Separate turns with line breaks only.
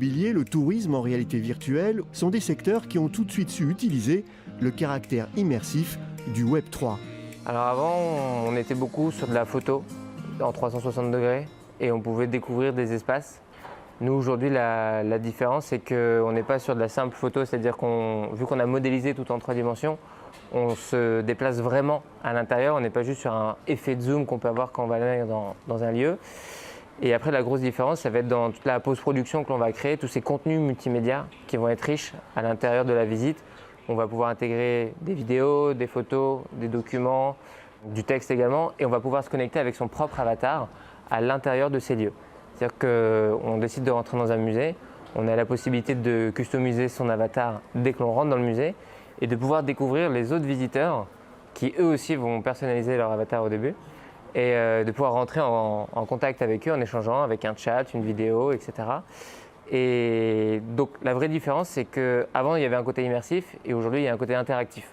Le tourisme en réalité virtuelle sont des secteurs qui ont tout de suite su utiliser le caractère immersif du Web 3.
Alors avant, on était beaucoup sur de la photo en 360 degrés et on pouvait découvrir des espaces. Nous aujourd'hui, la différence, c'est qu'on n'est pas sur de la simple photo, c'est-à-dire vu qu'on a modélisé tout en 3 dimensions, on se déplace vraiment à l'intérieur, on n'est pas juste sur un effet de zoom qu'on peut avoir quand on va aller dans un lieu. Et après, la grosse différence, ça va être dans toute la post-production que l'on va créer, tous ces contenus multimédia qui vont être riches à l'intérieur de la visite. On va pouvoir intégrer des vidéos, des photos, des documents, du texte également, et on va pouvoir se connecter avec son propre avatar à l'intérieur de ces lieux. C'est-à-dire qu'on décide de rentrer dans un musée, on a la possibilité de customiser son avatar dès que l'on rentre dans le musée et de pouvoir découvrir les autres visiteurs qui eux aussi vont personnaliser leur avatar au début et de pouvoir rentrer en contact avec eux en échangeant avec un chat, une vidéo, etc. Et donc la vraie différence, c'est qu'avant il y avait un côté immersif et aujourd'hui il y a un côté interactif.